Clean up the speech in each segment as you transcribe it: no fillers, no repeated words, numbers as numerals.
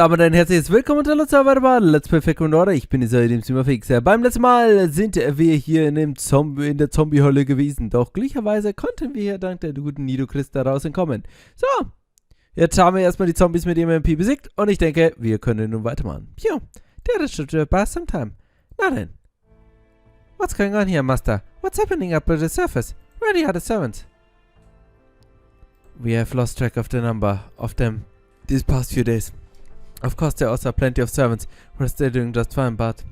Aber ein herzliches Willkommen und hallo zu weiter Let's Play Second Order. Ich bin dieser dem Zimmerfix. Beim letzten Mal sind wir hier in der Zombie-Hölle gewesen. Doch glücklicherweise konnten wir hier dank der guten Nido-Christ da raus entkommen. So, jetzt haben wir erstmal die Zombies mit dem MP besiegt und ich denke, wir können nun weitermachen. Phew, that should pass some time. Now then. What's going on here, Master? What's happening up at the surface? Where are the other servants? We have lost track of the number of them these past few days. Of course, there are also plenty of servants who are still doing just fine, but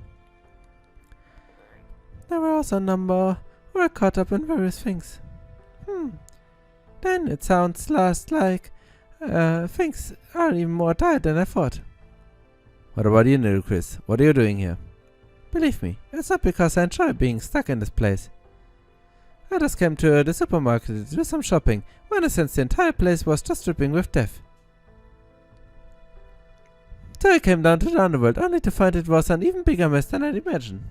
there were also a number who were caught up in various things. Then it sounds like things are even more tired than I thought. What about you, little Chris? What are you doing here? Believe me, it's not because I enjoy being stuck in this place. I just came to the supermarket to do some shopping when I sensed the entire place was just dripping with death. So I came down to the underworld only to find it was an even bigger mess than I'd imagined.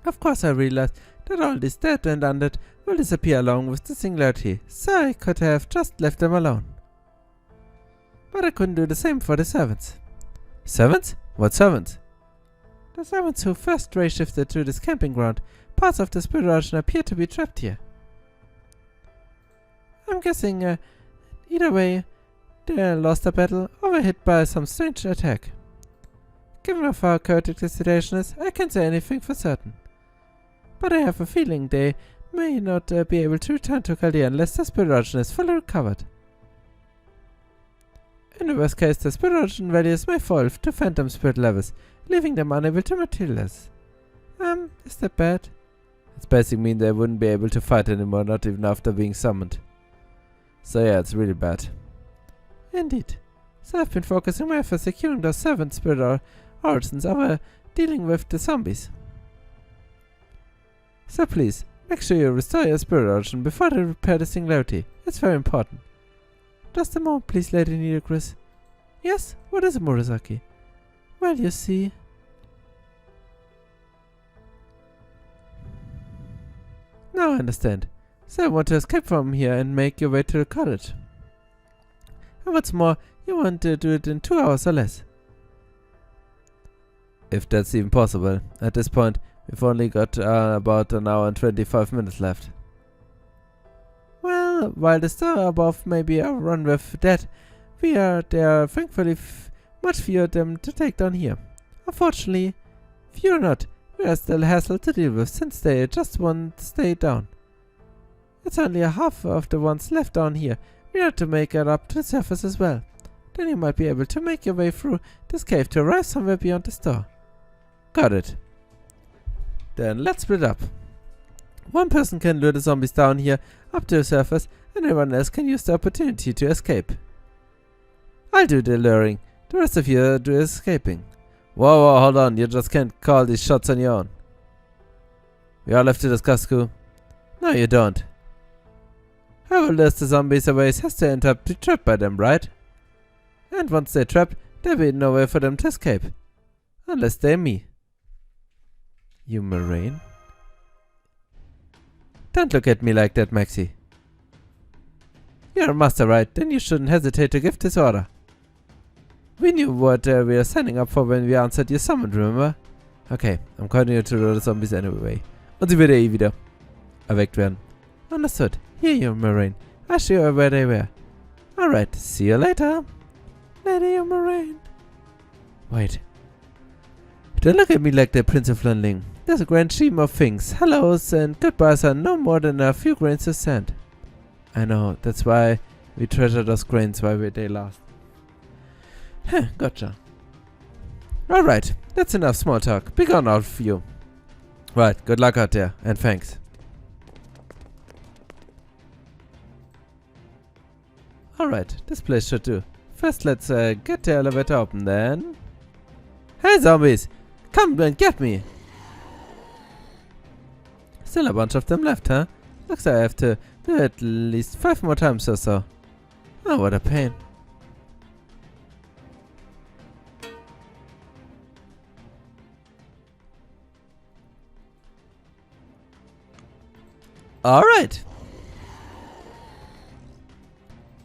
Of course I realized that all these dead and undead will disappear along with the singularity, so I could have just left them alone. But I couldn't do the same for the servants. Servants? What servants? The servants who first ray-shifted to this camping ground. Parts of the spirit ocean appear to be trapped here. I'm guessing either way they lost a battle or were hit by some strange attack. Given how chaotic the situation is, I can't say anything for certain. But I have a feeling they may not be able to return to Chaldea unless the spirit ocean is fully recovered. In the worst case, the spirit ocean values may fall to phantom spirit levels, leaving them unable to materialize. Is that bad? It's basically mean they wouldn't be able to fight anymore, not even after being summoned. So yeah, it's really bad. Indeed. So I've been focusing my efforts securing those servant spirit origins over dealing with the zombies. So please, make sure you restore your spirit origin before they repair the singularity. It's very important. Just a moment, please, Lady Nido-Christ. Yes? What is it, Murasaki? Well, you see... Now I understand. So you want to escape from here and make your way to the cottage. And what's more, you want to do it in 2 hours or less. If that's even possible. At this point, we've only got about an hour and 25 minutes left. Well, while the star above may be overrun with dead, there are thankfully much fewer of them to take down here. Unfortunately, few or not, we are still a hassle to deal with since they just won't stay down. It's only a half of the ones left down here. We have to make it up to the surface as well. Then you might be able to make your way through this cave to arrive somewhere beyond the store. Got it. Then let's split up. One person can lure the zombies down here up to the surface and everyone else can use the opportunity to escape. I'll do the luring. The rest of you do escaping. Whoa, hold on. You just can't call these shots on your own. We all have to discuss, Ku. No, you don't. Whoever lures the zombies away has to end up be trapped by them, right? And once they're trapped, there'll be no way for them to escape. Unless they're me. You Marine? Don't look at me like that, Maxi. You're a master, right? Then you shouldn't hesitate to give this order. We knew what we were signing up for when we answered your summon, remember? Okay, I'm calling you to lure the zombies anyway. Und sie würde wieder erweckt werden. Understood. Here you, Marine. I'll show you where they were. Alright, see you later. Lady Marine. Wait. Don't look at me like the Prince of Lunling. There's a grand scheme of things. Hellos and goodbyes are no more than a few grains of sand. I know, that's why we treasure those grains while they last. Huh, gotcha. Alright, that's enough small talk. Be gone out of you. Right, good luck out there, and thanks. Alright, this place should do. First, let's get the elevator open then. Hey zombies! Come and get me! Still a bunch of them left, huh? Looks like I have to do it at least 5 more times or so. Oh, what a pain. Alright!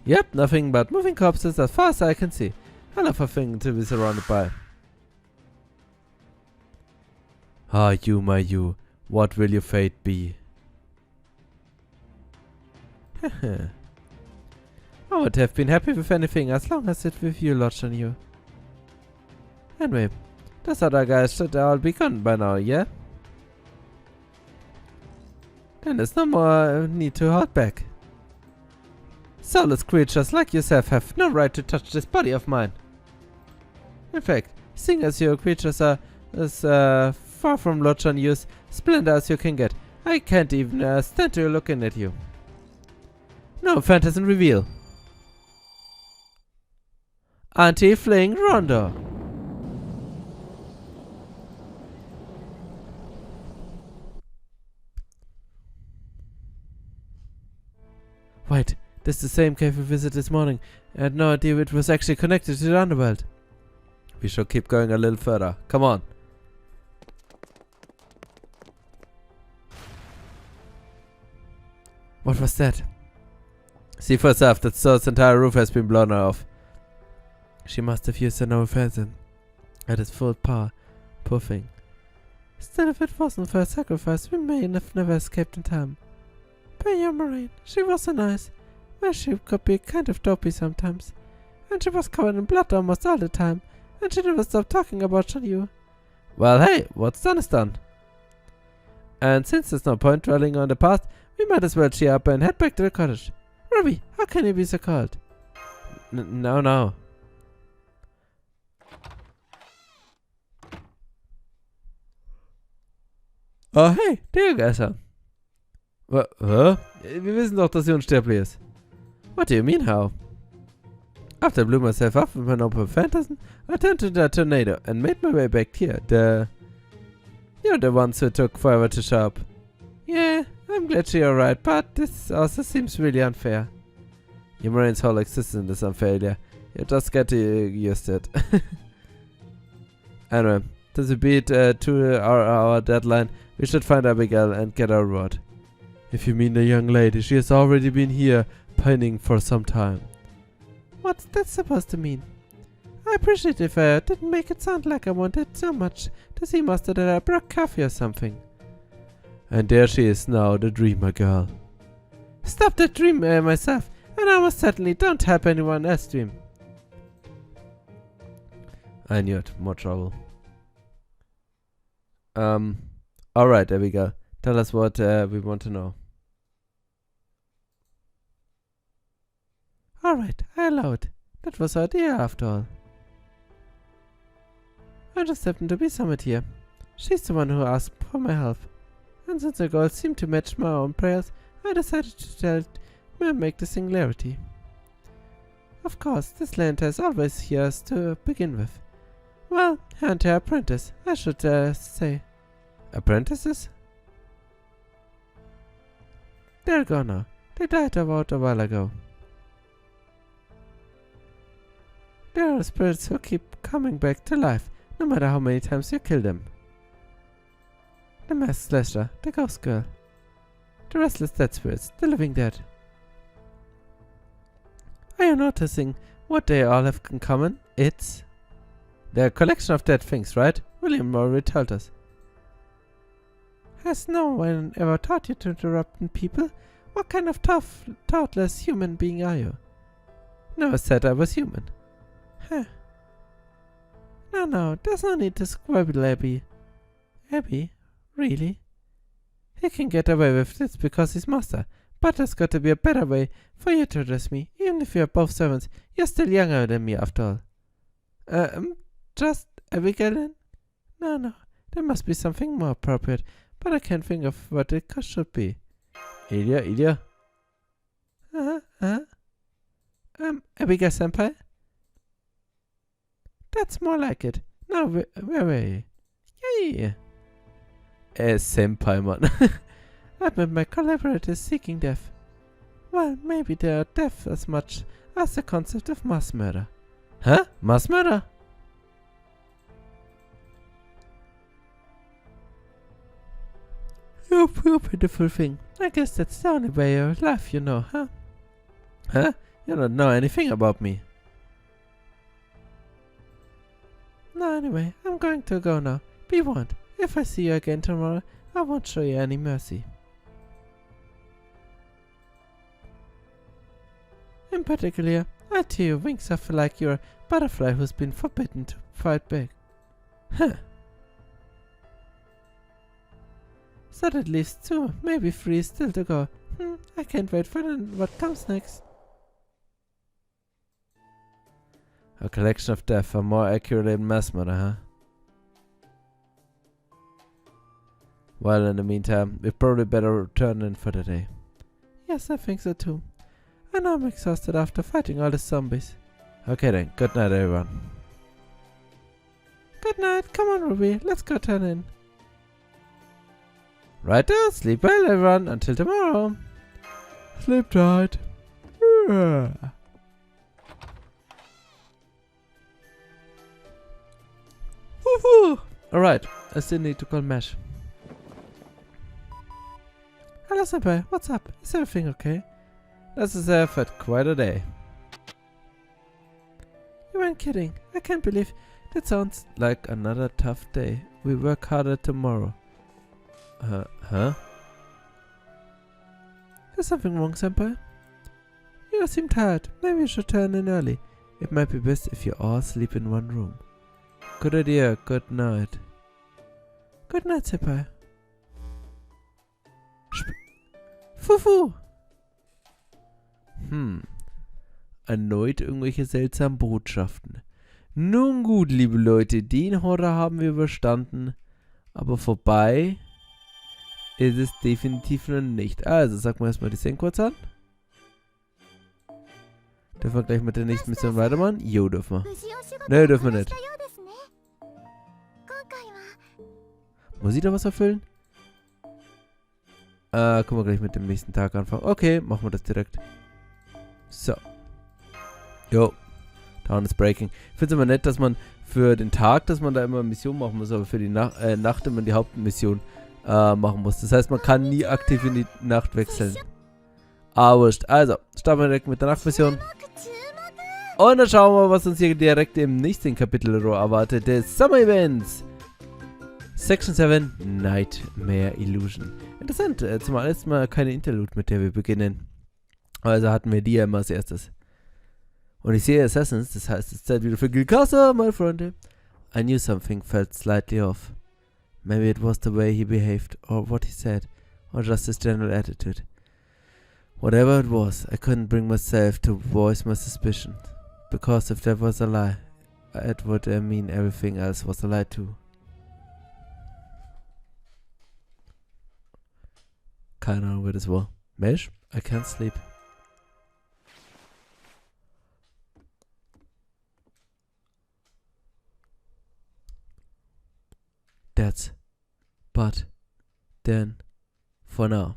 Yep, nothing but moving corpses as far as I can see. I love a thing to be surrounded by. Ah, you, my you, what will your fate be? I would have been happy with anything as long as it with you lodged on you. Anyway, those other guys should all be gone by now, yeah? Then there's no more need to hold back. Soulless creatures like yourself have no right to touch this body of mine. In fact, seeing as your creatures are as far from lodged on you, splendid as you can get, I can't even stand to looking at you. No phantasm reveal. Anti-fling rondo. Wait, this is the same cave we visited this morning. I had no idea it was actually connected to the underworld. We should keep going a little further. Come on. What was that? See for yourself, that store's entire roof has been blown off. She must have used her no phantom at its full power. Poor thing. Still, if it wasn't for her sacrifice, we may have never escaped in time. But your Marine, she was so nice. Well, she could be kind of dopey sometimes. And she was covered in blood almost all the time. And she never stopped talking about you. Well, hey, what's done is done. And since there's no point dwelling on the past, we might as well cheer up and head back to the cottage. Ruby, how can you be so cold? No. Oh, hey, der Geister. Wir wissen doch, dass sie unsterblich ist. What do you mean, how? After I blew myself up with an open phantasm, I turned to the tornado and made my way back here. You're the ones who took forever to show up. Yeah, I'm glad you're right, but this also seems really unfair. Your Marine's whole existence is unfair, yeah. You just get used to it. Anyway, to beat to our deadline, we should find Abigail and get our reward. If you mean the young lady, she has already been here, pining for some time. What's that supposed to mean? I appreciate if I didn't make it sound like I wanted so much to see Master that I brought coffee or something. And there she is now, the dreamer girl. Stop that dream myself, and I most certainly don't help anyone else dream. I knew it. More trouble. Alright, there we go. Tell us what we want to know. Alright, I allow it. That was her idea after all. I just happened to be summoned here. She's the one who asked for my help. And since the goals seemed to match my own prayers, I decided to make the singularity. Of course, this land has always years to begin with. Well, and her apprentice, I should say. Apprentices? They're gone now. They died about a while ago. There are spirits who keep coming back to life, no matter how many times you kill them. The masked slasher, the ghost girl. The restless dead spirits, the living dead. Are you noticing what they all have in common? They're a collection of dead things, right? William already told us. Has no one ever taught you to interrupt people? What kind of tough, thoughtless human being are you? Never said I was human. Huh. No, there's no need to squabble, Abby. Abby? Really? He can get away with this because he's master, but there's got to be a better way for you to address me. Even if you're both servants, you're still younger than me after all. Just Abigail then? No, there must be something more appropriate, but I can't think of what it should be. Ilya? Abigail senpai? That's more like it. Now, where were you? Yeah. Senpai, man. I met my collaborators seeking death. Well, maybe they are deaf as much as the concept of mass murder. Huh? Mass murder? You beautiful thing. I guess that's the only way of life, you know, huh? Huh? You don't know anything about me. No, anyway, I'm going to go now. Be warned, if I see you again tomorrow, I won't show you any mercy. In particular, I to your wings off like you're a butterfly who's been forbidden to fight back. Huh. So that leaves 2, maybe 3 still to go. I can't wait for what comes next. A collection of death, or more accurately mass murder, huh? Well, in the meantime, we'd probably better return in for the day. Yes, I think so too. And I'm exhausted after fighting all the zombies. Okay then, good night everyone. Good night, come on Ruby, let's go turn in. Righto, sleep well everyone, until tomorrow. Sleep tight. Alright, I still need to call Mesh. Hello Senpai, what's up? Is everything okay? This is had quite a day. You weren't kidding. I can't believe that sounds like another tough day. We work harder tomorrow. Huh? Is something wrong, Senpai? You seem tired. Maybe you should turn in early. It might be best if you all sleep in one room. Good idea. Good night. Good night, Senpai. Fufu! Erneut irgendwelche seltsamen Botschaften. Nun gut, liebe Leute, den Horror haben wir überstanden. Aber vorbei ist es definitiv noch nicht. Also, sagen wir erstmal die Szene kurz an. Dürfen wir gleich mit der nächsten Mission weitermachen? Jo, dürfen wir. Ne, dürfen wir nicht. Muss ich da was erfüllen? Können wir gleich mit dem nächsten Tag anfangen. Okay, machen wir das direkt. So. Jo. Town is breaking. Ich finde es immer nett, dass man für den Tag, dass man da immer eine Mission machen muss, aber für die Nacht immer die Hauptmission machen muss. Das heißt, man kann nie aktiv in die Nacht wechseln. Aber wurscht. Also, starten wir direkt mit der Nachtmission. Und dann schauen wir, was uns hier direkt im nächsten Kapitel erwartet. Des Summer Events. Section 7, Nightmare Illusion. Interessant, zum ersten Mal keine Interlude, mit der wir beginnen. Also hatten wir die ja immer als erstes. Und ich sehe Assassins, das heißt, es ist Zeit wieder für Gilcasa, meine Freunde. I knew something felt slightly off. Maybe it was the way he behaved, or what he said, or just his general attitude. Whatever it was, I couldn't bring myself to voice my suspicion. Because if that was a lie, it would mean everything else was a lie too. Keine Ahnung, wer das war. Mesh? I can't sleep. That's. But. Then. For now.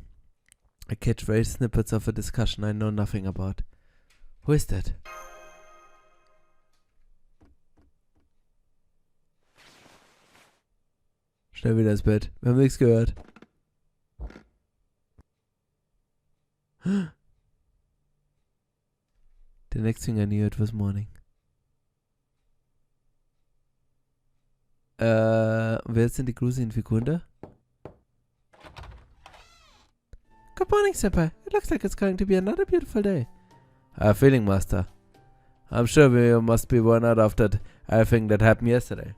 I catch very snippets of a discussion I know nothing about. Who is that? Schnell wieder ins Bett. Wir haben nichts gehört. The next thing I knew, it was morning. Wer sind die gruseligen Figuren da? Good morning, Senpai. It looks like it's going to be another beautiful day. I have a feeling, Master. I'm sure we must be worn out after everything that happened yesterday.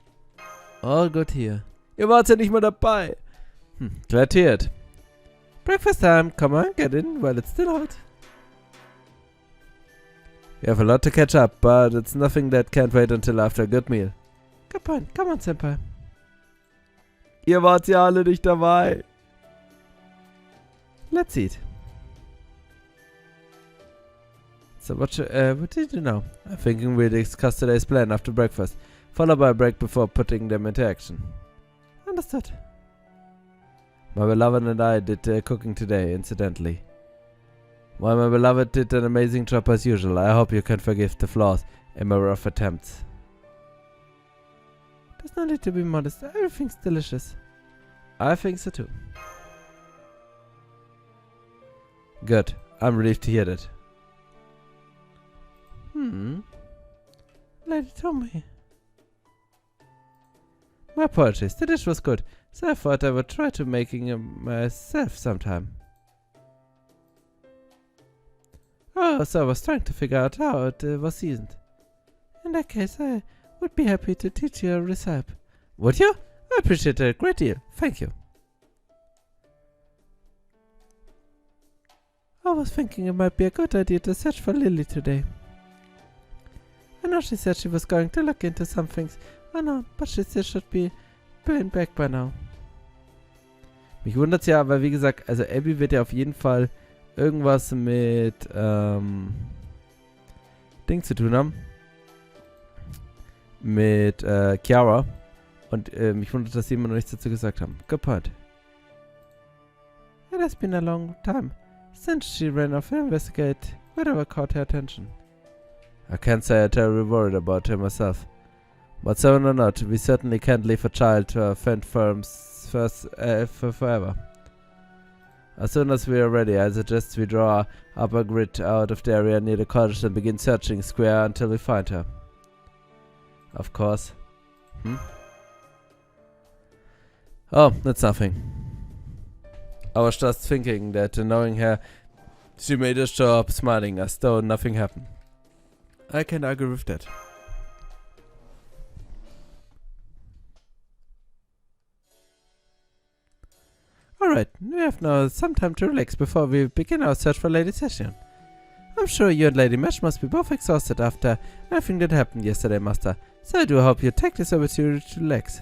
All good here. Ihr wart ja nicht mal dabei. Glad to hear it. Breakfast time. Come on, get in while it's still hot. We have a lot to catch up, but it's nothing that can't wait until after a good meal. Good point. Come on, Senpai. Ihr wart ja alle nicht dabei. Let's eat. So what did you know? I'm thinking we'll discuss today's plan after breakfast, followed by a break before putting them into action. Understood. My beloved and I did cooking today, incidentally. While my beloved did an amazing job as usual, I hope you can forgive the flaws in my rough attempts. There's no need to be modest. Everything's delicious. I think so too. Good. I'm relieved to hear that. Lady told me. My apologies. The dish was good, so I thought I would try to making it myself sometime. Oh, so I was trying to figure out how it was seasoned. In that case, I would be happy to teach you a recipe. Would you? I appreciate it a great deal. Thank you. I was thinking it might be a good idea to search for Lily today. I know she said she was going to look into some things. I know, but she still should be back by now. Mich wundert's ja, weil wie gesagt, also Abby wird ja auf jeden Fall irgendwas mit Ding zu tun haben. Mit Chiara. Und mich wundert, dass sie immer noch nichts dazu gesagt haben. Good point. It has been a long time since she ran off to investigate whatever caught her attention. I can't say I'm terribly worried about her myself. But so or not, we certainly can't leave a child to our friend firms for forever. As soon as we are ready, I suggest we draw up a grid out of the area near the cottage and begin searching square until we find her. Of course. Oh, that's nothing. I was just thinking that knowing her, she made us show up smiling as though nothing happened. I can argue with that. Alright, we have now some time to relax before we begin our search for Lady Session. I'm sure you and Lady Mesh must be both exhausted after everything that happened yesterday, Master, so I do hope you take this opportunity to relax.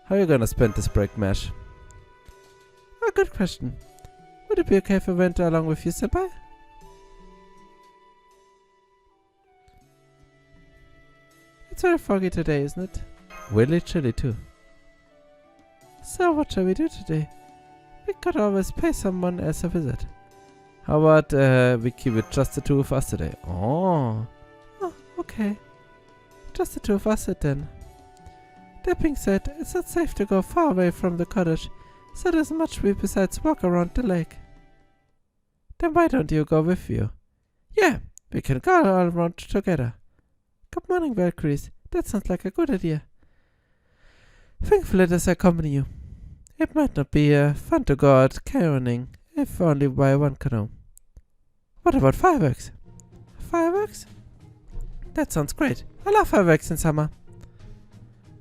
How are you gonna spend this break, Mesh? A good question. Would it be okay if I went along with you, Senpai? It's very foggy today, isn't it? Really chilly too. So what shall we do today? We could always pay someone else a visit. How about we keep it just the two of us today? Oh, okay. Just the two of us then. That being said, it's not safe to go far away from the cottage, so there's much we besides walk around the lake. Then why don't you go with you? Yeah, we can go all around together. Good morning, Valkyries. That sounds like a good idea. Thankfully, does accompany you. It might not be fun to go out caroling, if only by one canoe. What about fireworks? Fireworks? That sounds great. I love fireworks in summer.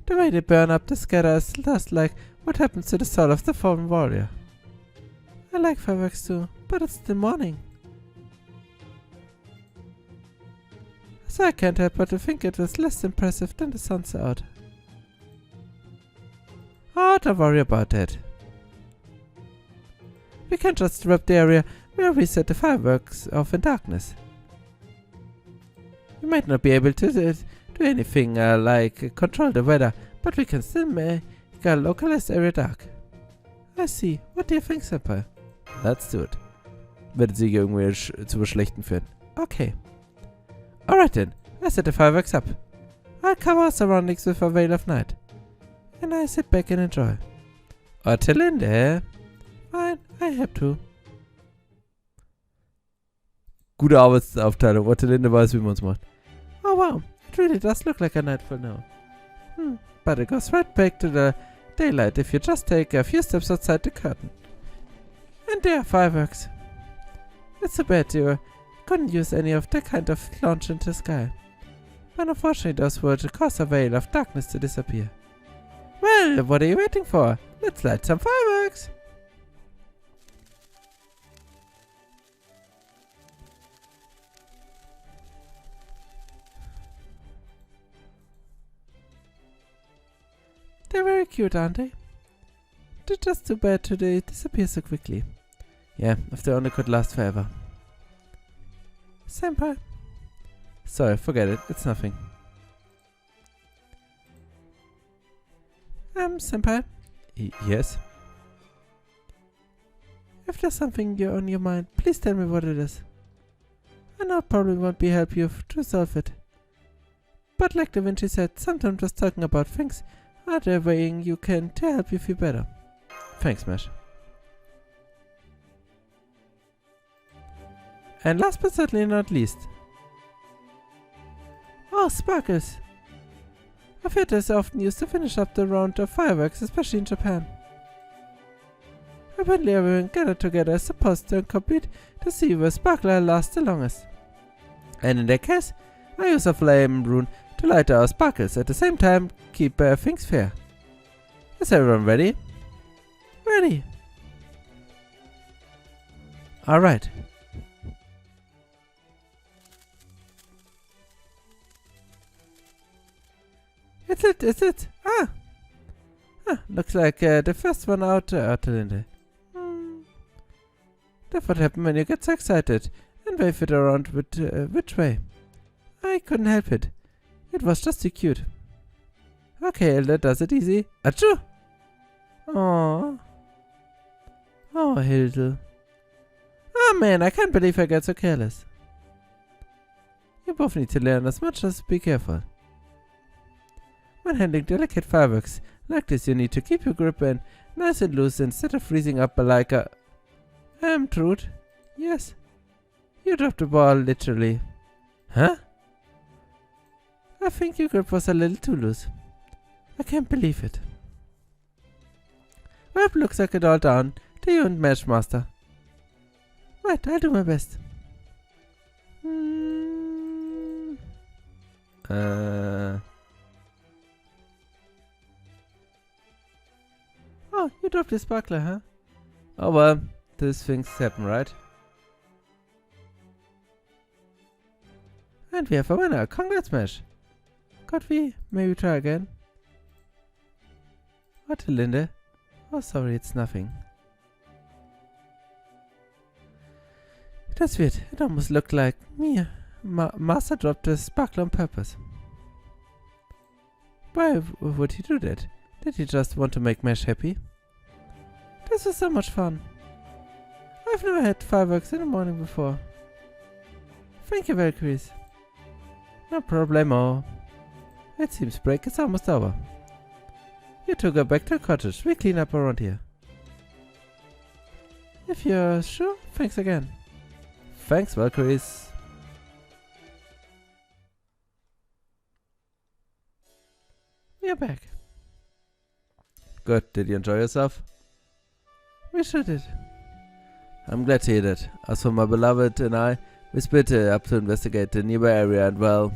The way they burn up the scatter is just like what happens to the soul of the fallen warrior. I like fireworks too, but it's the morning. So I can't help but to think it was less impressive than the sun's out. Oh, don't worry about that. We can just disrupt the area where we set the fireworks off in darkness. We might not be able to do anything like control the weather, but we can still make a localized area dark. I see. What do you think, Senpai? Let's do it. Wird sie irgendwie zu Schlechten führen. Okay. Alright then. I set the fireworks up. I'll cover our surroundings with a veil of night. And I sit back and enjoy. Ortelinde. Fine, I have to. Gute Arbeitsaufteilung. Ortelinde weiß, wie man es macht. Oh wow, it really does look like a nightfall now. But it goes right back to the daylight if you just take a few steps outside the curtain. And there are fireworks. It's a bad you couldn't use any of that kind of launch into the sky. But unfortunately those would cause a veil of darkness to disappear. Well, what are you waiting for? Let's light some fireworks! They're very cute, aren't they? They're just too bad they disappear so quickly. Yeah, if they only could last forever. Senpai. Sorry, forget it. It's nothing. Senpai? Yes? If there's something on your mind, please tell me what it is. I know it probably won't be help you to solve it. But like Da Vinci said, sometimes just talking about things are the way you can to help you feel better. Thanks, Mesh. And last but certainly not least. Oh, Sparkles! A theater is often used to finish up the round of fireworks, especially in Japan. Apparently everyone gathered together is supposed to complete to see where sparkler lasts the longest. And in that case, I use a flame rune to light our sparkles, at the same time keep things fair. Is everyone ready? Ready. Alright. It's it. Looks like the first one out, Linde. That's what happened when you get so excited and wave it around with which way. I couldn't help it. It was just too cute. Okay, Hilde does it easy. Achoo! Aww. Oh, Hilde. Oh man, I can't believe I got so careless. You both need to learn as much as be careful. When handling delicate fireworks like this, you need to keep your grip in nice and loose instead of freezing up like a... Truth? Yes. You dropped the ball, literally. Huh? I think your grip was a little too loose. I can't believe it. Well, it looks like it all down to you and Master. Right, I'll do my best. Oh, you dropped the sparkler, huh? Oh well, these things happen, right? And we have a winner. Congrats, Mesh. Could we maybe try again? What, Linde? Oh, sorry, it's nothing. That's weird. It almost looked like me. Master dropped the sparkler on purpose. Why would he do that? Did he just want to make Mesh happy? This was so much fun. I've never had fireworks in the morning before. Thank you, Valkyries. No problemo. It seems break is almost over. You two go back to the cottage. We clean up around here. If you're sure, thanks again. Thanks, Valkyries. We are back. Good. Did you enjoy yourself? We sure did. I'm glad to hear that. As for my beloved and I, we split up to investigate the nearby area and well...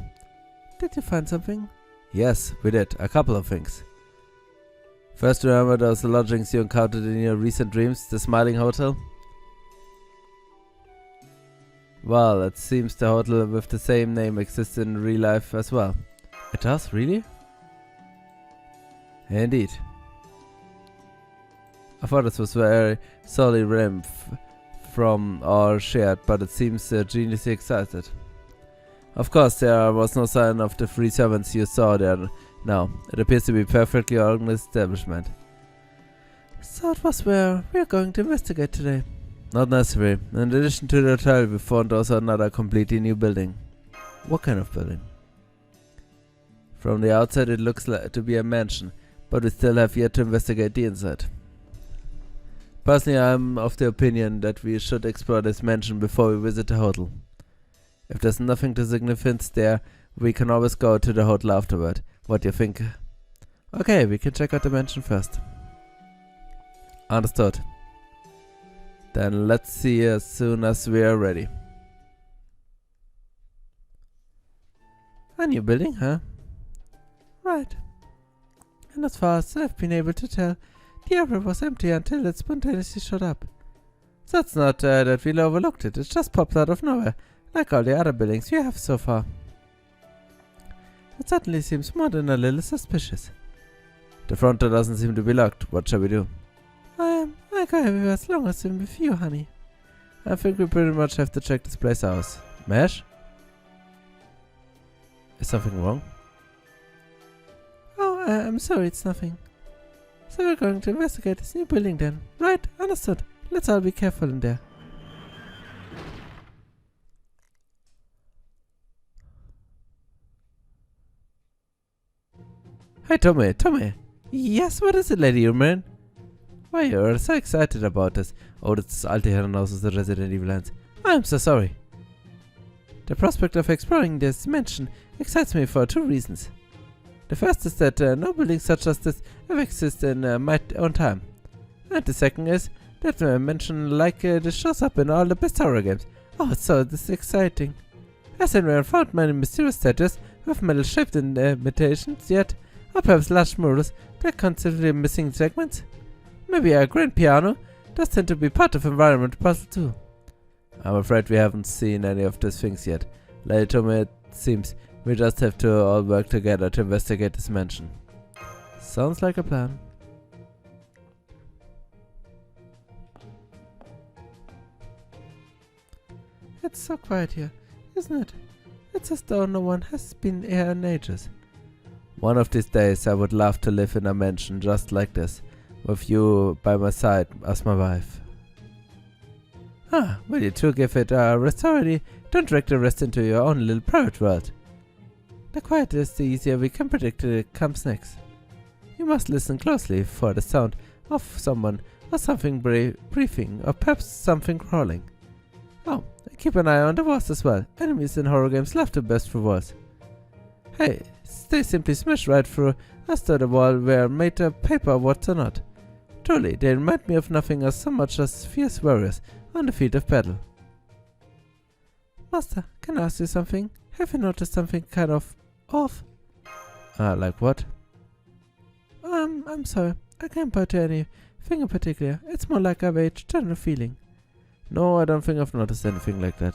Did you find something? Yes, we did. A couple of things. First, remember those lodgings you encountered in your recent dreams, the Smiling Hotel? Well, it seems the hotel with the same name exists in real life as well. It does? Really? Indeed. I thought this was very solely random from or shared, but it seems geniusly excited. Of course, there was no sign of the 3 servants you saw there. Now, it appears to be a perfectly organized establishment. So it was where we are going to investigate today. Not necessary. In addition to the hotel, we found also another completely new building. What kind of building? From the outside it looks like to be a mansion, but we still have yet to investigate the inside. Personally, I'm of the opinion that we should explore this mansion before we visit the hotel. If there's nothing too significant there, we can always go to the hotel afterward. What do you think? Okay, we can check out the mansion first. Understood. Then let's see as soon as we are ready. A new building, huh? Right. And as far as I've been able to tell, the area was empty until it spontaneously showed up. So it's not that we overlooked it, it just popped out of nowhere, like all the other buildings we have so far. It certainly seems more than a little suspicious. The front door doesn't seem to be locked. What shall we do? I go everywhere as long as I'm with you, honey. I think we pretty much have to check this place out. Mesh? Is something wrong? Oh, I'm sorry, it's nothing. So we're going to investigate this new building then. Right, understood. Let's all be careful in there. Hey, Tommy. Yes, what is it, Lady Human? Why, you're so excited about this. Oh, das alte Herrenhaus aus der Resident Evil 1. I'm so sorry. The prospect of exploring this mansion excites me for 2 reasons. The first is that no building such as this ever exists in my own time. And the second is that mention like this shows up in all the best horror games. Oh, so this is exciting. As anyone found many mysterious statues with metal-shaped imitations, yet, or perhaps large murals that constantly missing segments? Maybe a grand piano does tend to be part of environment puzzle too. I'm afraid we haven't seen any of these things yet. Later to me it seems we just have to all work together to investigate this mansion. Sounds like a plan. It's so quiet here, isn't it? It's as though no one has been here in ages. One of these days I would love to live in a mansion just like this, with you by my side as my wife. Ah, will you two give it a rest already? Don't drag the rest into your own little private world. The quieter is the easier we can predict it comes next. You must listen closely for the sound of someone or something breathing or perhaps something crawling. Oh, keep an eye on the walls as well. Enemies in horror games love to burst through walls. Hey, they simply smash right through as though the wall were made of paper, what or not. Truly, they remind me of nothing as so much as fierce warriors on the field of battle. Master, can I ask you something? Have you noticed something kind of off? Like what? I'm sorry. I can't point to anything in particular. It's more like a vague general feeling. No, I don't think I've noticed anything like that.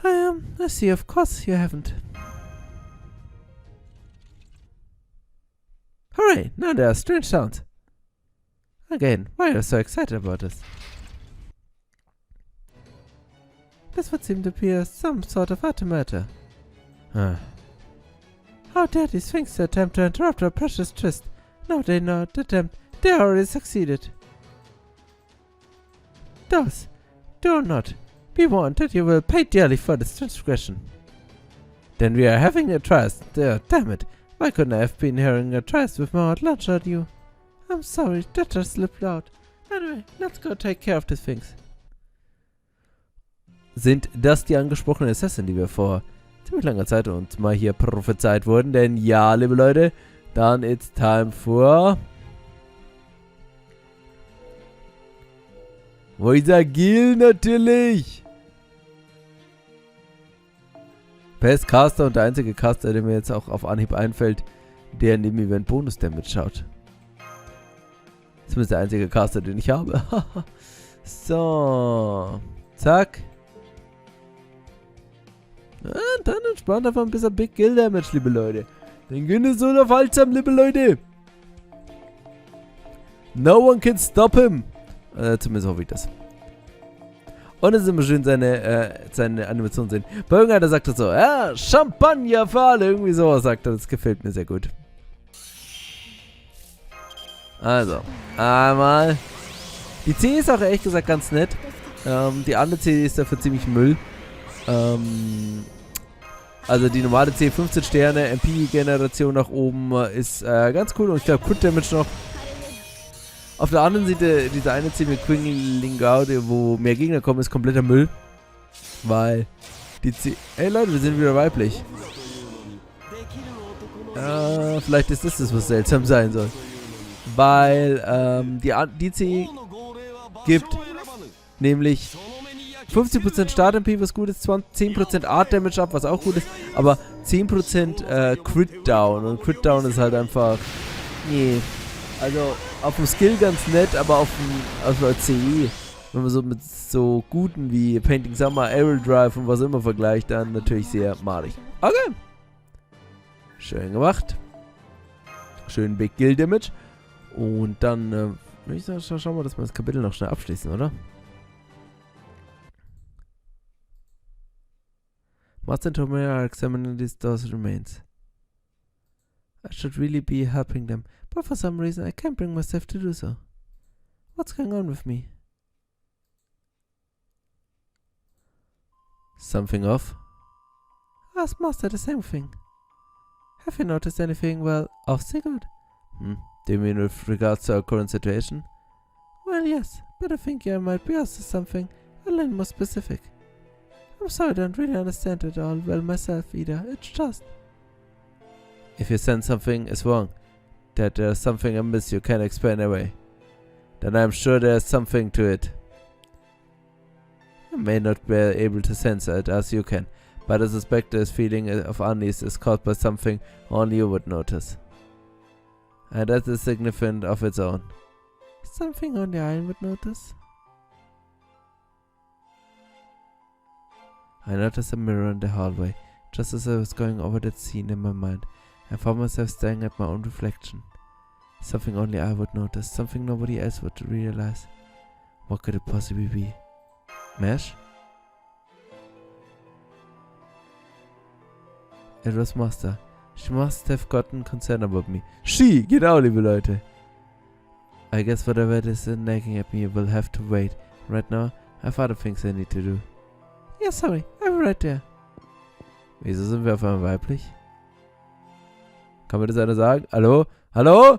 I see, of course you haven't. Hooray! Now there are strange sounds. Again, why are you so excited about this? This would seem to be some sort of automata. How dare these things attempt to interrupt our precious tryst? No, they not attempt. They already succeeded. Those, do not be warned that you will pay dearly for this transgression. Then we are having a tryst. Damn it. Why couldn't I have been having a tryst with more lunch on you? I'm sorry, that just slipped out. Anyway, let's go take care of these things. Sind das die angesprochenen Assassinen, die wir vor ziemlich langer Zeit uns mal hier prophezeit wurden? Denn ja, liebe Leute, dann it's time for... Gil natürlich! Best Caster und der einzige Caster, der mir jetzt auch auf Anhieb einfällt, der in dem Event Bonus-Damage schaut. Zumindest der einzige Caster, den ich habe. So. Zack. Und dann entspannt einfach ein bisschen Big Kill Damage, liebe Leute. Den gehen es so auf Altsam, liebe Leute. No one can stop him. Zumindest hoffe ich das. Und es ist immer schön seine Animation sehen. Bei irgendeiner sagt er so, ja, Champagner für alle. Irgendwie sowas sagt er. Das gefällt mir sehr gut. Also, einmal. Die C ist auch ehrlich gesagt ganz nett. Die andere C ist dafür ziemlich Müll. Also die normale C, 15 Sterne, MP-Generation nach oben ist ganz cool. Und ich glaube, Crit Damage noch. Auf der anderen Seite, diese eine C mit Quinglingaude, wo mehr Gegner kommen, ist kompletter Müll. Weil die C... Hey Leute, wir sind wieder weiblich. Vielleicht ist das, was seltsam sein soll. Weil die C gibt nämlich 50% Start-MP, was gut ist, 10% Art-Damage ab, was auch gut ist, aber 10% Crit-Down. Und Crit-Down ist halt einfach... Nee. Also auf dem Skill ganz nett, aber auf der CE, wenn man so mit so guten wie Painting Summer, Aerial Drive und was immer vergleicht, dann natürlich sehr malig. Okay. Schön gemacht. Schön Big Kill Damage. Und dann, würde ich sagen, schauen wir, dass wir das Kapitel noch schnell abschließen, oder? Master Tomera examining these doors remains. I should really be helping them, but for some reason I can't bring myself to do so. What's going on with me? Something off? Ask Master the same thing. Have you noticed anything, well, off secret? Do you mean with regards to our current situation? Well, yes, but I think I might be asked something a little more specific. I'm sorry I don't really understand it all well myself either, it's just... If you sense something is wrong, that there's something amiss you can't explain away, then I'm sure there's something to it. I may not be able to sense it as you can, but I suspect this feeling of unease is caused by something only you would notice. And that is significant of its own. Something only I would notice? I noticed a mirror in the hallway. Just as I was going over that scene in my mind, I found myself staring at my own reflection. Something only I would notice, something nobody else would realize. What could it possibly be? Mesh? It was Master. She must have gotten concerned about me. She! Genau, liebe Leute. I guess whatever it is nagging at me will have to wait. Right now, I have other things I need to do. Yeah, sorry, I'm right there. Wieso sind wir auf einmal weiblich? Kann mir das einer sagen? Hallo? Hallo?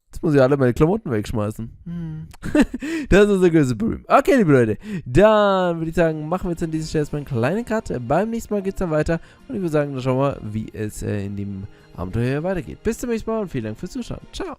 Jetzt muss ich alle meine Klamotten wegschmeißen. Das ist ein gewisses Problem. Okay, liebe Leute. Dann würde ich sagen, machen wir jetzt an dieser Stelle erstmal einen kleinen Cut. Beim nächsten Mal geht es dann weiter. Und ich würde sagen, dann schauen wir, wie es in dem Abenteuer weitergeht. Bis zum nächsten Mal und vielen Dank fürs Zuschauen. Ciao.